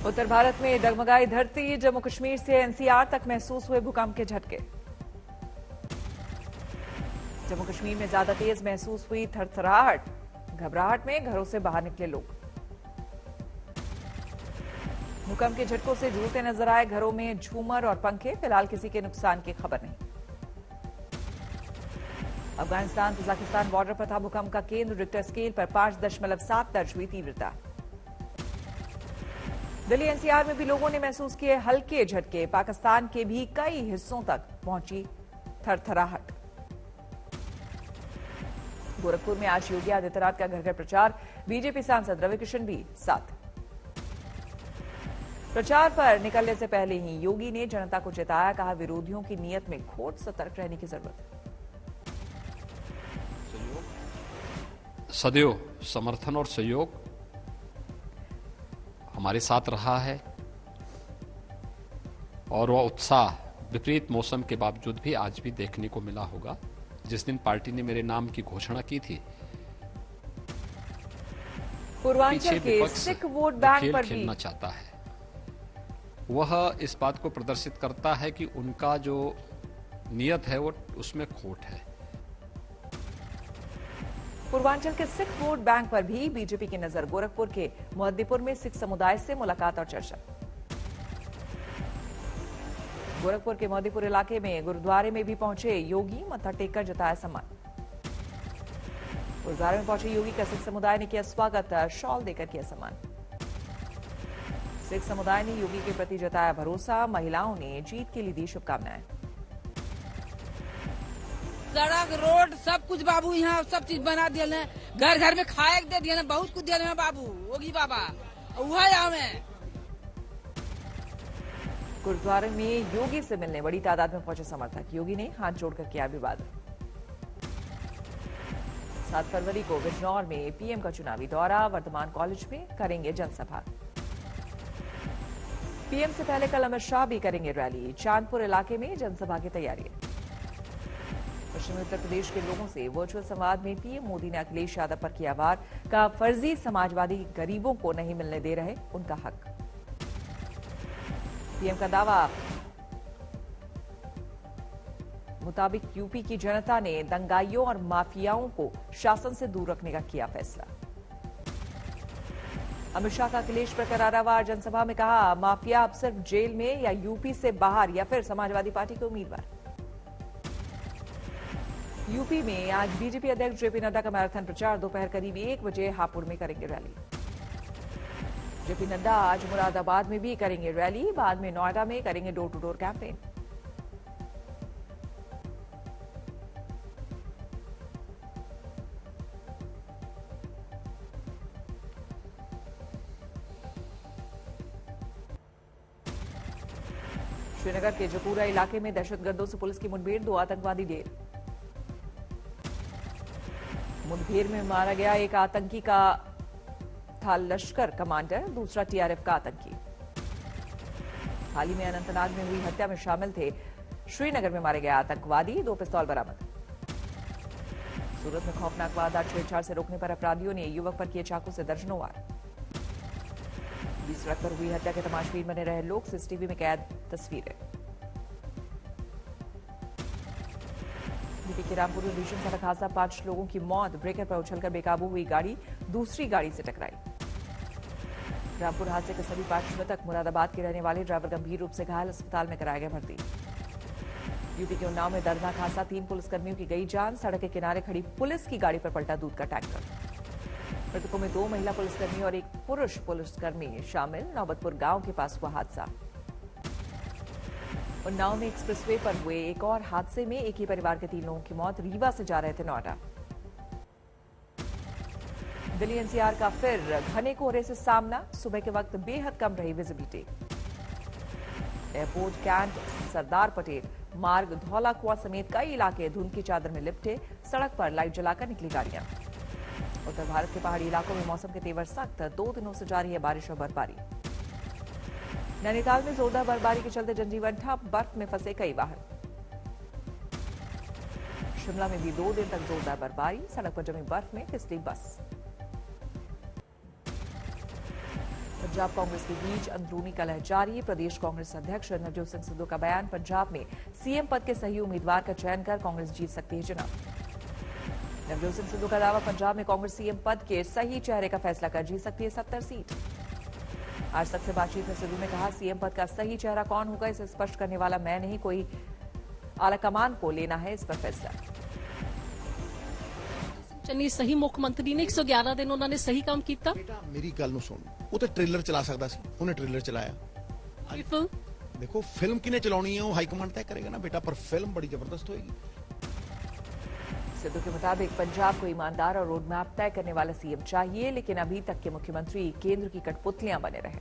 उत्तर भारत में डगमगाई धरती, जम्मू कश्मीर से एनसीआर तक महसूस हुए भूकंप के झटके। जम्मू कश्मीर में ज्यादा तेज महसूस हुई थरथराहट, घबराहट में घरों से बाहर निकले लोग। भूकंप के झटकों से झूलते नजर आए घरों में झूमर और पंखे, फिलहाल किसी के नुकसान की खबर नहीं। अफगानिस्तान तजाकिस्तान बॉर्डर पर था भूकंप का केंद्र, रिक्टर स्केल पर 5.7 दर्ज हुई तीव्रता। दिल्ली एनसीआर में भी लोगों ने महसूस किए हल्के झटके, पाकिस्तान के भी कई हिस्सों तक पहुंची थरथराहट। गोरखपुर में आज योगी आदित्यनाथ का घर घर प्रचार, बीजेपी सांसद रवि किशन भी साथ। प्रचार पर निकलने से पहले ही योगी ने जनता को चेताया, कहा विरोधियों की नीयत में खोट, सतर्क रहने की जरूरत है। सदैव समर्थन और सहयोग हमारे साथ रहा है और वह उत्साह विपरीत मौसम के बावजूद भी आज भी देखने को मिला होगा। जिस दिन पार्टी ने मेरे नाम की घोषणा की थी, पूर्वांचल के सिख वोट बैंक पर भी खेलना चाहता है, वह इस बात को प्रदर्शित करता है कि उनका जो नियत है वो उसमें खोट है। पूर्वांचल के सिख वोट बैंक पर भी बीजेपी की नजर, गोरखपुर के मोहद्दीपुर में सिख समुदाय से मुलाकात और चर्चा। गोरखपुर के मोहद्दीपुर इलाके में गुरुद्वारे में भी पहुंचे योगी, मत्था टेककर जताया सम्मान। गुरुद्वारे में पहुंचे योगी का सिख समुदाय ने किया स्वागत, शॉल देकर किया सम्मान। सिख समुदाय ने योगी के प्रति जताया भरोसा, महिलाओं ने जीत के लिए दी शुभकामनाएं। सड़क रोड सब कुछ बाबू यहाँ सब चीज बना दिया, घर घर में खाए दे दिया, बहुत कुछ दिया बाबू योगी बाबा, वह हमें। गुरुद्वारे में योगी से मिलने बड़ी तादाद में पहुंचे समर्थक, योगी ने हाथ जोड़कर किया अभिवादन। 7 फरवरी को बिजनौर में पीएम का चुनावी दौरा, वर्धमान कॉलेज में करेंगे जनसभा। पीएम से पहले कल अमित शाह भी करेंगे रैली, चांदपुर इलाके में जनसभा की तैयारी। पश्चिमी उत्तर प्रदेश के लोगों से वर्चुअल संवाद में पीएम मोदी ने अखिलेश यादव पर किया वार, कहा फर्जी समाजवादी गरीबों को नहीं मिलने दे रहे उनका हक। पीएम का दावा मुताबिक यूपी की जनता ने दंगाइयों और माफियाओं को शासन से दूर रखने का किया फैसला। अमित शाह का अखिलेश पर करारा वार, जनसभा में कहा माफिया अब सिर्फ जेल में या यूपी से बाहर या फिर समाजवादी पार्टी के उम्मीदवार। यूपी में आज बीजेपी अध्यक्ष जेपी नड्डा का मैराथन प्रचार, दोपहर करीब 1 बजे हापुड़ में करेंगे रैली। जेपी नड्डा आज मुरादाबाद में भी करेंगे रैली, बाद में नोएडा में करेंगे door to door campaign. Srinagar के जपूरा इलाके में दहशतगर्दों से पुलिस की मुठभेड़, 2 आतंकवादी ढेर। मुठभेड़ में मारा गया एक आतंकी का था लश्कर कमांडर, दूसरा टीआरएफ का आतंकी। हाल ही में अनंतनाग में हुई हत्या में शामिल थे श्रीनगर में मारे गए आतंकवादी, 2 पिस्तौल बरामद। सूरत में खौफनाक वारदात, छेड़छाड़ से रोकने पर अपराधियों ने युवक पर किए चाकू से दर्जनों वार। 20 सड़क पर हुई हत्या के तमाशबीन बने रहे लोग, सीसीटीवी में कैद तस्वीरें। यूपी के रामपुर में भीषण सड़क हादसा, 5 लोगों की मौत, ब्रेकर पर उछलकर बेकाबू हुई गाड़ी दूसरी गाड़ी से टकराई। रामपुर हादसे के सभी 5 मृतक मुरादाबाद के रहने वाले, ड्राइवर गंभीर रूप से घायल, अस्पताल में कराया गया भर्ती। यूपी के उन्नाव में दर्दनाक हादसा, 3 पुलिसकर्मियों की गई जान, सड़क के किनारे खड़ी पुलिस की गाड़ी पर पलटा दूध का टैंकर। मृतकों में 2 महिला पुलिसकर्मी और 1 पुरुष पुलिसकर्मी शामिल, नौबतपुर गांव के पास हुआ हादसा। उन्नाव में एक्सप्रेसवे पर हुए एक और हादसे में एक ही परिवार के 3 लोगों की मौत, रीवा से जा रहे थे नोएडा। दिल्ली एनसीआर का फिर घने कोहरे से सामना, सुबह के वक्त बेहद कम रही visibility. Airport cantt, Sardar Patel मार्ग, धौला कुआं समेत कई इलाके धुंध की चादर में लिपटे, सड़क पर लाइट जलाकर निकली गाड़ियां। उत्तर भारत के पहाड़ी इलाकों में मौसम के तेवर सख्त, 2 दिनों से जारी है बारिश और बर्फबारी। नैनीताल में जोरदार बर्फबारी के चलते जनजीवन ठप, बर्फ में फंसे कई वाहन। शिमला में भी 2 दिन तक जोरदार बर्फबारी, सड़क पर जमी बर्फ में फिसली बस। पंजाब कांग्रेस के बीच अंदरूनी कलह जारी। प्रदेश कांग्रेस अध्यक्ष नवजोत सिंह सिद्धू का बयान, पंजाब में सीएम पद के सही उम्मीदवार का चयन कर कांग्रेस जीत सकती है चुनाव। नवजोत सिंह सिद्धू का दावा, पंजाब में कांग्रेस सीएम पद के सही चेहरे का फैसला कर जीत सकती है 70 सीट। आज तक से बातचीत में सिद्धू ने कहा, सीएम पद का सही चेहरा कौन होगा इसे स्पष्ट करने वाला मैं नहीं, कोई आलाकमान को लेना है इस पर फैसला। ਚੰਨੀ ਸਹੀ ਮੁੱਖ ਮੰਤਰੀ ਨੇ 111 ਦਿਨ ਉਹਨਾਂ ਨੇ ਸਹੀ ਕੰਮ ਕੀਤਾ। ਬੇਟਾ ਮੇਰੀ ਗੱਲ ਨੂੰ ਸੁਣ, ਉਹ ਤੇ ਟ੍ਰੇਲਰ ਚਲਾ ਸਕਦਾ ਸੀ, ਉਹਨੇ ਟ੍ਰੇਲਰ ਚਲਾਇਆ। ਇਹ ਫਿਲਮ ਦੇਖੋ ਫਿਲਮ ਕਿਨੇ ਚਲਾਉਣੀ ਹੈ ਉਹ ਹਾਈ ਕਮਾਂਡ ਤੈਅ ਕਰੇਗਾ ਨਾ बेटा, पर फिल्म बड़ी जबरदस्त होगी। सिद्धू के मुताबिक पंजाब को ईमानदार और रोड मैप तय करने वाला सीएम चाहिए, लेकिन अभी तक के मुख्यमंत्री केंद्र की कठपुतलियां बने रहे।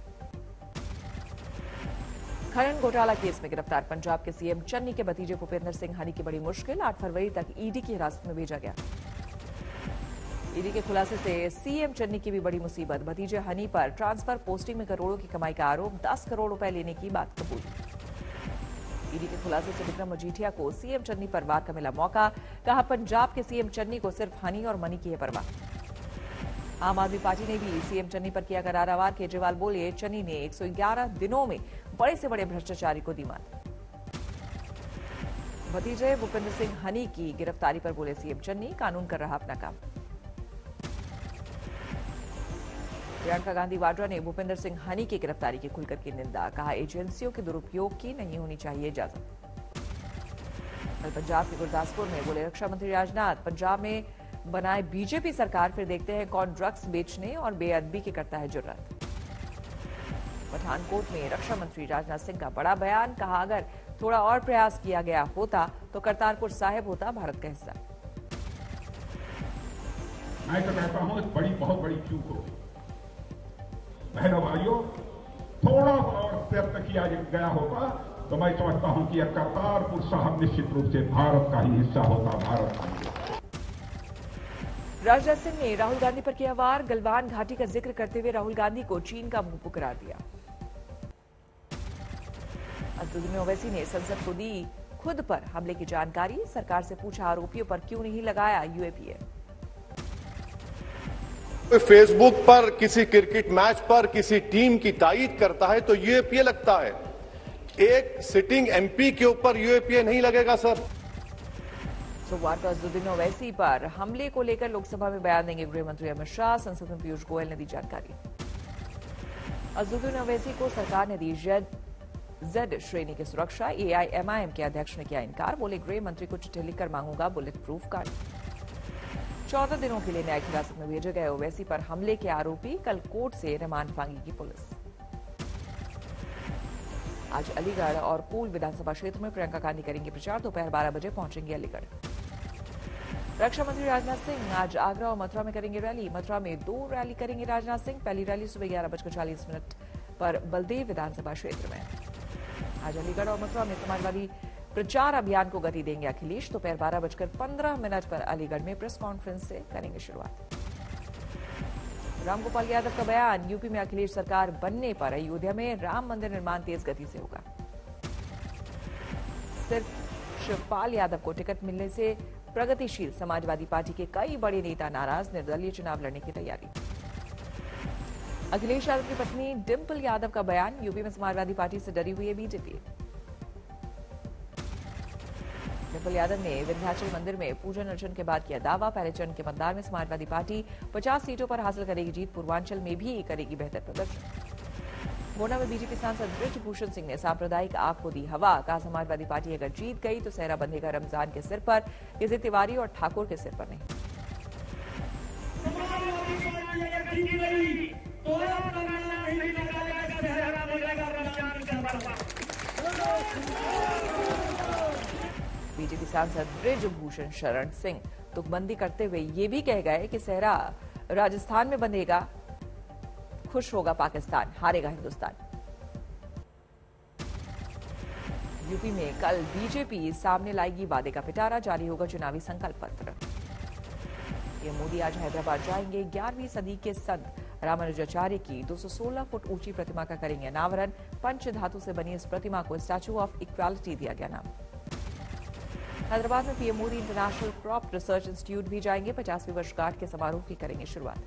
खनन घोटाला केस में गिरफ्तार पंजाब के सीएम चन्नी के भतीजे भूपेंद्र सिंह हनी की बड़ी मुश्किल, 8 फरवरी तक ईडी की हिरासत में भेजा गया। ईडी के खुलासे से सीएम चन्नी की भी बड़ी मुसीबत, भतीजे हनी पर ट्रांसफर पोस्टिंग में करोड़ों की कमाई का आरोप, 10 करोड़ रुपए लेने की बात कबूली। ईडी के खुलासे से विक्रम मजीठिया को सीएम चन्नी पर वार का मिला मौका, कहा पंजाब के सीएम चन्नी को सिर्फ हनी और मनी की है परवाह। आम आदमी पार्टी ने भी सीएम चन्नी पर किया करारा वार, केजरीवाल बोले चन्नी ने 111 दिनों में बड़े से बड़े भ्रष्टाचारी को दी मात। भतीजे भूपेंद्र सिंह हनी की गिरफ्तारी पर बोले सीएम चन्नी, कानून कर रहा अपना काम। प्रियंका गांधी वाड्रा ने भूपेंद्र सिंह हनी की गिरफ्तारी की खुलकर की निंदा, कहा एजेंसियों के दुरुपयोग की नहीं होनी चाहिए इजाजत। कल पंजाब के गुरदासपुर में बोले रक्षा मंत्री राजनाथ, पंजाब में बनाए बीजेपी सरकार, फिर देखते हैं कौन ड्रग्स बेचने और बेअदबी की करता है जुर्रत। पठानकोट में रक्षा मंत्री राजनाथ सिंह का बड़ा बयान, कहा अगर थोड़ा और प्रयास किया गया होता तो करतारपुर साहिब होता भारत का हिस्सा। मैं तो कहता हूं बहुत बड़ी चूक हो बहनों भाइयों, थोड़ा और प्रयत्न किया गया होता तो मैं समझता हूं कि यह करतारपुर साहिब निश्चित रूप से भारत का ही हिस्सा होता, भारत का ही। राजनाथ सिंह ने राहुल गांधी पर किया वार, गलवान घाटी का जिक्र करते हुए राहुल गांधी को चीन का मुंह करार दिया। असदुद्दीन ओवैसी ने संसद को दी खुद पर हमले की जानकारी, सरकार से पूछा आरोपियों पर क्यों नहीं लगाया यूएपीए। फेसबुक पर किसी क्रिकेट मैच पर किसी टीम की तायीद करता है तो यूएपीए लगता है, एक सिटिंग एमपी के ऊपर यूएपीए नहीं लगेगा सर। सोमवार को असदुद्दीन ओवैसी पर हमले को लेकर लोकसभा में बयान देंगे गृह मंत्री अमित शाह, संसद में पीयूष गोयल ने दी जानकारी। असदुद्दीन ओवैसी को सरकार ने दी जेड श्रेणी की सुरक्षा, एआईएमआईएम के अध्यक्ष ने किया इनकार, बोले गृह मंत्री को चिट्ठी लिखकर मांगूंगा बुलेट प्रूफ कार्ड। 14 दिनों के लिए न्यायिक हिरासत में भेजे गए ओवैसी पर हमले के आरोपी कल कोर्ट से रिमांड मांगेगी पुलिस। आज अलीगढ़ और पूल विधानसभा क्षेत्र में प्रियंका गांधी करेंगे प्रचार, दोपहर 12 बजे पहुंचेंगे अलीगढ़। रक्षा मंत्री राजनाथ सिंह आज आगरा और मथुरा में करेंगे रैली, मथुरा में 2 रैली करेंगे राजनाथ सिंह। पहली रैली सुबह 11:40 पर बलदेव विधानसभा क्षेत्र में। आज अलीगढ़ और मथुरा में समाजवादी प्रचार अभियान को गति देंगे अखिलेश, दोपहर 12:15 पर अलीगढ़ में प्रेस कॉन्फ्रेंस से करेंगे शुरुआत। रामगोपाल यादव का बयान, यूपी में अखिलेश सरकार बनने पर अयोध्या में राम मंदिर निर्माण तेज गति से होगा। सिर्फ शिवपाल यादव को टिकट मिलने से प्रगतिशील समाजवादी पार्टी के कई बड़े नेता नाराज, निर्दलीय चुनाव लड़ने की तैयारी। अखिलेश यादव की पत्नी डिंपल यादव का बयान, यूपी में समाजवादी पार्टी से डरी हुई है बीजेपी। डिंपल यादव ने विंध्याचल मंदिर में पूजन अर्चन के बाद किया दावा, पहले चरण के मतदान में समाजवादी पार्टी 50 सीटों पर हासिल करेगी जीत, पूर्वांचल में भी करेगी बेहतर प्रदर्शन। गोंडा में बीजेपी सांसद बृजभूषण सिंह ने सांप्रदायिक आग को दी हवा, कहा समाजवादी पार्टी अगर जीत गई तो सेहरा बंधेगा रमजान के सिर पर, किसी तिवारी और ठाकुर के सिर पर नहीं। बीजेपी सांसद बृजभूषण शरण सिंह तुकबंदी करते हुए ये भी कह गए कि सेहरा राजस्थान में बंधेगा, खुश होगा पाकिस्तान, हारेगा हिंदुस्तान। यूपी में कल बीजेपी सामने लाएगी वादे का पिटारा, जारी होगा चुनावी संकल्प पत्र। पीएम मोदी आज हैदराबाद जाएंगे, 11वीं सदी के संत रामानुजाचार्य की 216 फुट ऊंची प्रतिमा का करेंगे अनावरण, पंच धातु से बनी इस प्रतिमा को स्टैच्यू ऑफ इक्वालिटी दिया गया नाम। हैदराबाद में PM Modi international crop research institute भी जाएंगे, 50वीं वर्षगांठ के समारोह की करेंगे शुरुआत।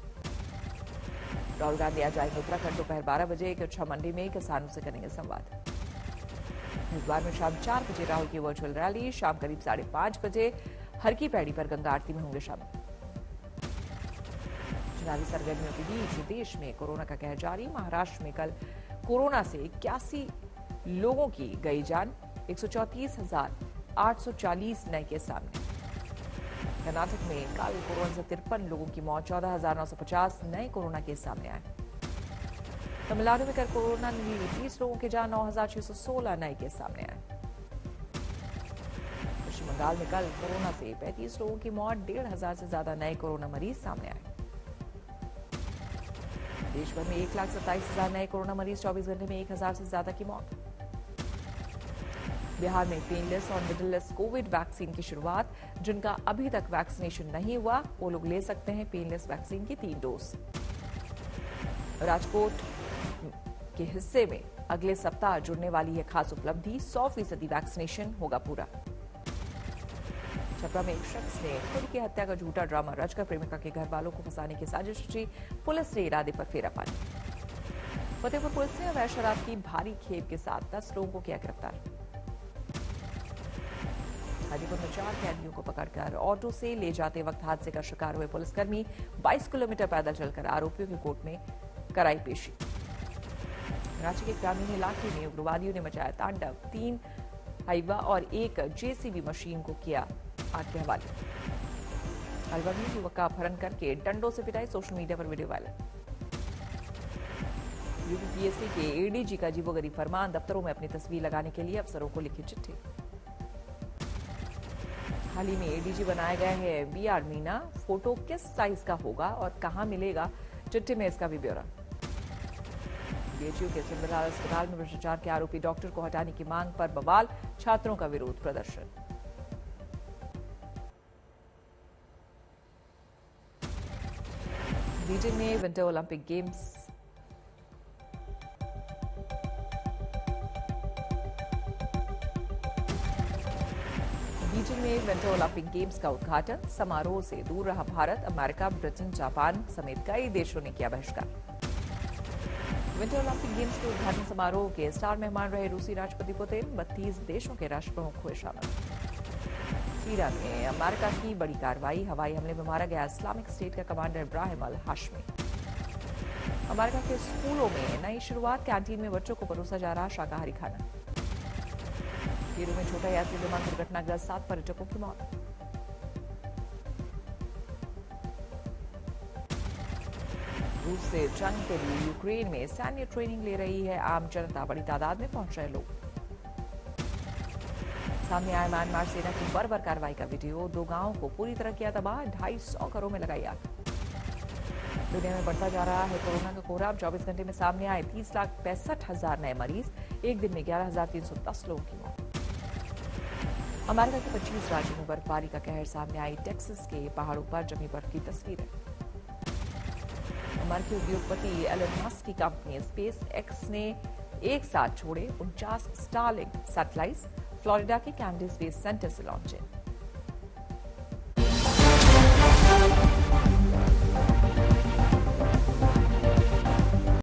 राहुल गांधी आज आएंगे उत्तराखंड। दोपहर 12 बजे किच्छा मंडी में किसानों से करेंगे संवाद। हरिद्वार में शाम 4 बजे राहुल की वर्चुअल रैली। शाम करीब 5:30 बजे हर की पैड़ी पर गंगा आरती में होंगे शामिल। चुनावी सरगर्मियों के बीच देश में कोरोना का कहर जारी। महाराष्ट्र में कल कोरोना से 81 लोगों की गई जान। 134,840 नए केस सामने। कर्नाटक में कल कोरोना से 53 लोगों की मौत। 14,950 नए कोरोना केस सामने आए। तमिलनाडु में कल कोरोना ने ली 30 लोगों की जान। 9,616 नए केस सामने आए। पश्चिम बंगाल में कल कोरोना से 35 लोगों की मौत। 1,500 से ज्यादा नए कोरोना मरीज सामने आए। देश भर में 1,27,000 नए कोरोना मरीज। 24 घंटे में 1,000 से ज्यादा की मौत। बिहार में पेनलेस और मिडललेस कोविड वैक्सीन की शुरुआत। जिनका अभी तक वैक्सीनेशन नहीं हुआ वो लोग ले सकते हैं पेनलेस वैक्सीन की 3 डोज। राजकोट के हिस्से में अगले सप्ताह जुड़ने वाली है खास उपलब्धि। 100% वैक्सीनेशन होगा पूरा। छपरा में एक शख्स ने खुद की हत्या का झूठा ड्रामा रचकर प्रेमिका के घर वालों को फंसाने की साजिश रची। पुलिस ने इरादे पर फेरा पानी। फतेहपुर पुलिस ने अवैध शराब की भारी खेप के साथ 10 लोगों को किया गिरफ्तार। हाजीपुर में 4 कैदियों को पकड़कर ऑटो से ले जाते वक्त हादसे का शिकार हुए पुलिसकर्मी। 22 किलोमीटर पैदल चलकर आरोपियों की कोर्ट में कराई पेशी। रांची के ग्रामीण इलाके में उग्रवादियों ने मचाया तांडव। 3 हाइवा और 1 जेसीबी मशीन को किया आग के हवाले। अलवर में युवक का अपहरण करके डंडों से पिटाई। सोशल मीडिया पर वीडियो वायरल। यूपीपीएससी के एडीजी का अजीबोगरीब फरमान। दफ्तरों में अपनी तस्वीर लगाने के लिए अफसरों को लिखी चिट्ठी। हाल ही में एडीजी बनाया गया है बीआर मीना। फोटो किस साइज का होगा और कहां मिलेगा, चिट्ठी में इसका भी ब्यौरा। बीएचयू के सिंबराल अस्पताल में भ्रष्टाचार के आरोपी डॉक्टर को हटाने की मांग पर बवाल। छात्रों का विरोध प्रदर्शन। बीजिंग में विंटर ओलंपिक गेम्स का उद्घाटन। समारोह से दूर रहा भारत। अमेरिका, ब्रिटेन, जापान समेत कई देशों ने किया बहिष्कार। विंटर ओलंपिक गेम्स के उद्घाटन समारोह के स्टार मेहमान रहे रूसी राष्ट्रपति पुतिन। 32 देशों के राष्ट्रप्रमुख हुए शामिल। सीरिया में अमेरिका की बड़ी कार्रवाई। हवाई हमले में मारा गया इस्लामिक स्टेट का कमांडर इब्राहिम अल हाशमी। अमेरिका के स्कूलों में नई शुरुआत। कैंटीन में बच्चों को परोसा जा रहा शाकाहारी खाना। पेरू में छोटा यात्री विमान दुर्घटनाग्रस्त। 7 पर्यटकों की मौत। रूस से जंग के लिए यूक्रेन में सैन्य ट्रेनिंग ले रही है आम जनता। बड़ी तादाद में पहुंच रहे लोग। सामने आया म्यांमार सेना की बर्बर कार्रवाई का वीडियो। 2 गांवों को पूरी तरह किया तबाह। 250 घरों में लगाई आग। दुनिया में बढ़ता जा रहा है कोरोना का कोहराम। 24 घंटे में सामने आए 30,65,000 नए मरीज। एक दिन में 11,310 लोगों की मौत। अमेरिका के 25 राज्यों में बर्फबारी का कहर। सामने आई टेक्सास के पहाड़ों पर जमी बर्फ की तस्वीरें। अमेरिकी उद्योगपति एलन मस्क की कंपनी स्पेस एक्स ने एक साथ छोड़े 49 स्टारलिंक सैटेलाइट्स। फ्लोरिडा के कैंडी स्पेस सेंटर से लॉन्च।